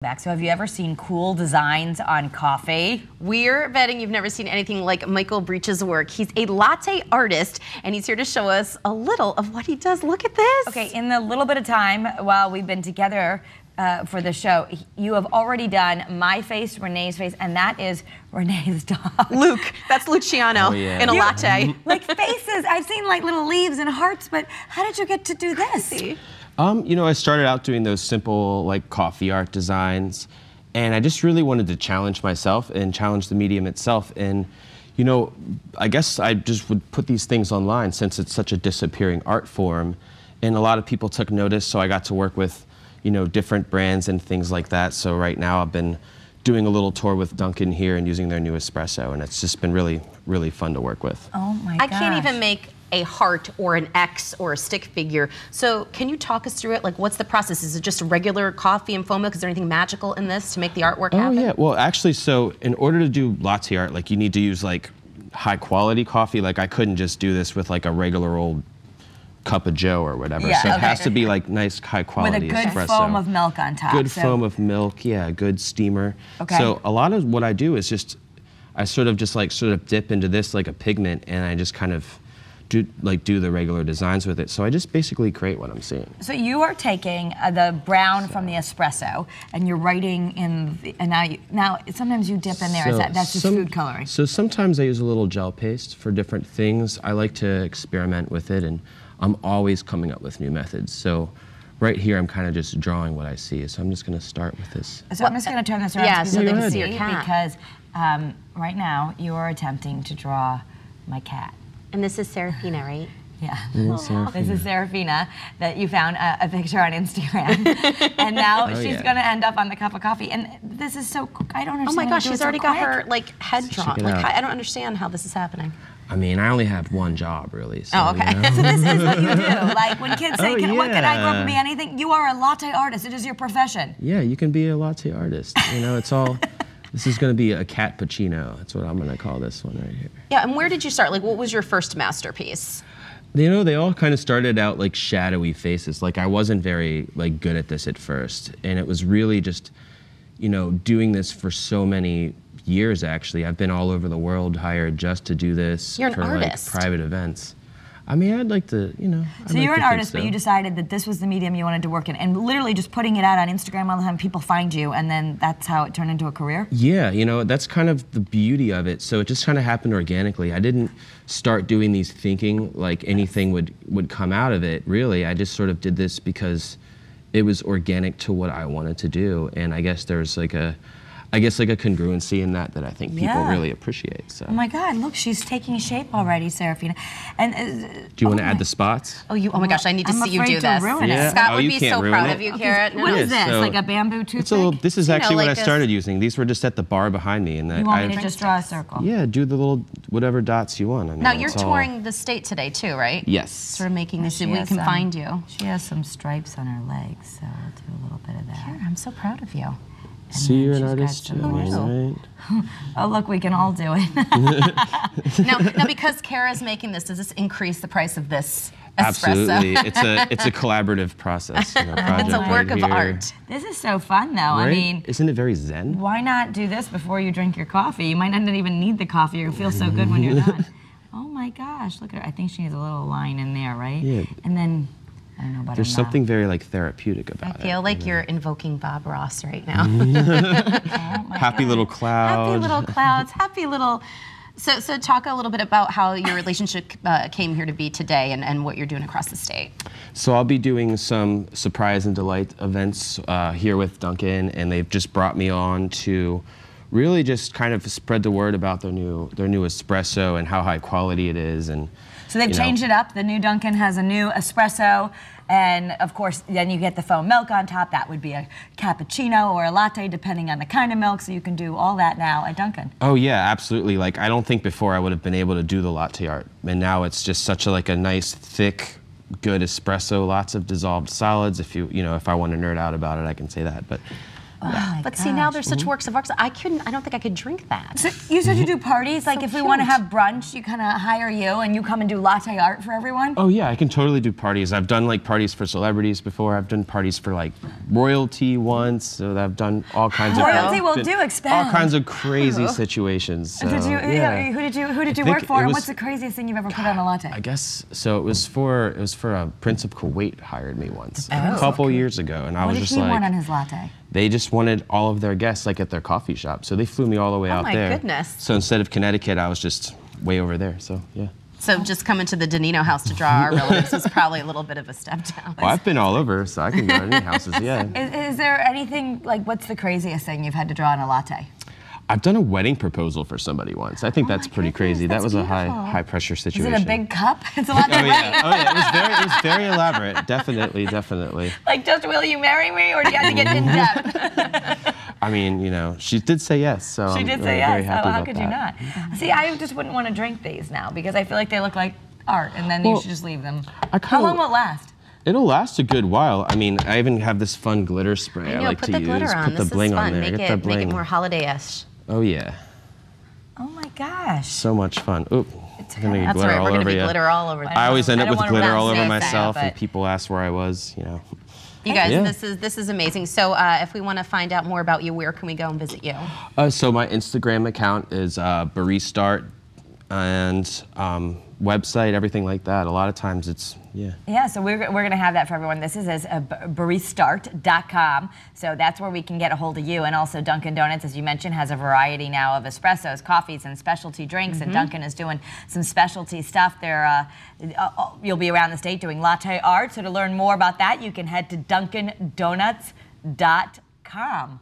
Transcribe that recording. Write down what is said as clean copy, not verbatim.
Back. So have you ever seen cool designs on coffee? We're betting you've never seen anything like Michael Breach's work. He's a latte artist, and he's here to show us a little of what he does. Look at this. Okay, in the little bit of time while we've been together for the show, you have already done my face, Renee's face, and that is Renee's dog. Luke, that's Luciano in a latte. Like faces, I've seen like little leaves and hearts, but how did you get to do this? You know, I started out doing those simple, like, coffee art designs, and I just really wanted to challenge myself and challenge the medium itself. And, you know, I guess I just would put these things online since it's such a disappearing art form, and a lot of people took notice, so I got to work with, you know, different brands and things like that. So right now I've been doing a little tour with Dunkin here and using their new espresso, and it's just been really, really fun to work with. Oh my gosh. I can't even make a heart or an X or a stick figure. So can you talk us through it? Like, what's the process? Is it just a regular coffee and foam milk? Is there anything magical in this to make the artwork happen? Oh yeah, well actually, so in order to do latte art, like you need to use like high quality coffee. Like I couldn't just do this with like a regular old cup of joe or whatever. Yeah, so it has to be like nice high quality with a good espresso. foam of milk on top. Good foam of milk, yeah, good steamer. Okay. So a lot of what I do is just, I sort of dip into this like a pigment, and I just kind of do the regular designs with it. So I just basically create what I'm seeing. So you are taking the brown from the espresso, and you're writing in, and now sometimes you dip in there. That's just food coloring. So sometimes I use a little gel paste for different things. I like to experiment with it, and I'm always coming up with new methods. So right here, I'm kind of just drawing what I see. So I'm just going to start with this. So I'm just going to turn this around so they can see your cat. Because right now you are attempting to draw my cat. And this is Serafina, right? Yeah. Serafina. This is Serafina that you found a picture on Instagram. And now she's going to end up on the cup of coffee. And this is so, I don't understand. Oh my gosh, she's already got her like head Check drawn. it Like, out. I don't understand how this is happening. I mean, I only have one job, really. So, Oh, okay. You know? So this is what you do. Like when kids say, what can I grow up yeah. and be anything? You are a latte artist. It is your profession. Yeah, you can be a latte artist. You know, it's all, this is going to be a cappuccino. That's what I'm going to call this one right here. Yeah, and where did you start? Like, what was your first masterpiece? You know, they all kind of started out like shadowy faces. Like I wasn't very like good at this at first. And it was really just, you know, doing this for so many years actually. I've been all over the world hired just to do this. You're an for artist. Like private events. I mean, I'd like to, you know. So you're an artist, but you decided that this was the medium you wanted to work in, and literally just putting it out on Instagram all the time, people find you, and then that's how it turned into a career? Yeah, you know, that's kind of the beauty of it. So it just kind of happened organically. I didn't start doing these thinking like anything would come out of it, really. I just sort of did this because it was organic to what I wanted to do, and I guess there's like a congruency in that I think people really appreciate. So. Oh my God! Look, she's taking shape already, Serafina. And do you want to add the spots? Oh, oh my gosh! I need to see you do this. Yeah. Scott would you be can't so ruin proud it. of you, Carrot. What is this? So like a bamboo toothpick? It's a little, this is actually like what I started using. These were just at the bar behind me, and you want me to just draw a circle? Yeah, do the little whatever dots you want. I mean, now you're touring the state today too, right? Yes. Sort of making this so we can find you. She has some stripes on her legs, so we'll do a little bit of that. Carrot, I'm so proud of you. See, you're an artist too, right? Oh, look, we can all do it. now, because Kara's making this, does this increase the price of this espresso? Absolutely. It's a collaborative process. You know, it's a work of art. This is so fun, though. Right? I mean, isn't it very zen? Why not do this before you drink your coffee? You might not even need the coffee. You'll feel so good when you're done. Oh my gosh, look at her. I think she needs a little line in there, right? Yeah. And then, I don't know about There's something very like therapeutic about it. I feel like you're invoking Bob Ross right now. Oh happy little cloud. Happy little clouds. Happy little. So talk a little bit about how your relationship came here to be today, and what you're doing across the state. So I'll be doing some surprise and delight events here with Dunkin, and they've just brought me on to really just kind of spread the word about their new espresso and how high quality it is. And so they've changed it up. The new Dunkin has a new espresso, and of course, then you get the foam milk on top. That would be a cappuccino or a latte, depending on the kind of milk. So you can do all that now at Dunkin. Oh yeah, absolutely. Like I don't think before I would have been able to do the latte art, and now it's just such a like a nice thick, good espresso. Lots of dissolved solids. If if I want to nerd out about it, I can say that. But oh my my But gosh. see, now there's such works of art. I don't think I could drink that. So you said you do parties, like if we want to cute. have brunch, you kind of hire you and you come and do latte art for everyone? Oh yeah, I can totally do parties. I've done like parties for celebrities before. I've done parties for like royalty once. So I've done all kinds of Royalty will do expand. all kinds of crazy situations. So, Did you, yeah. who did you think work for, it and was- what's the craziest thing you've ever put on a latte? I guess so. It was for a Prince of Kuwait hired me once a couple years ago, and I What was did just he like, want on his latte? they just wanted all of their guests like at their coffee shop, so they flew me all the way out my there. goodness. So instead of Connecticut, I was just way over there. So yeah. So just coming to the Danino house to draw our relatives was probably a little bit of a step down. Well, I've been all over, so I can go to any houses. Yeah. Is there anything, like, what's the craziest thing you've had to draw on a latte? I've done a wedding proposal for somebody once. I think that's pretty crazy. That was a high pressure Is situation. it a big cup? It's a latte Oh wedding. yeah. Oh yeah. It was very elaborate. Definitely. Like, just will you marry me, or do you have to get in depth? I mean, you know, she did say yes, so She I'm did very say yes. happy Oh, how about could that. you not? See, I just wouldn't want to drink these now because I feel like they look like art, and then you Well, should just leave them. I How kinda- long will it last? It'll last a good while. I mean, I even have this fun glitter spray I like put to the use. glitter on. Put the This bling is fun. on there. Make Get the it bling. more holiday-ish. Oh yeah, Oh my gosh. so much fun. Oop, I'm gonna get That's glitter right. all We're gonna over be you. glitter all over. I always end I up don't with wanna glitter round all over say that, myself, and but- people ask where I was. You know. You guys, Yeah. this is amazing. So if we want to find out more about you, where can we go and visit you? So my Instagram account is Barista Art, and website, everything like that. A lot of times it's Yeah, so we're going to have that for everyone. This is baristart.com. So that's where we can get a hold of you. And also Dunkin Donuts, as you mentioned, has a variety now of espressos, coffees, and specialty drinks. And Dunkin is doing some specialty stuff. You'll be around the state doing latte art. So to learn more about that, you can head to dunkindonuts.com.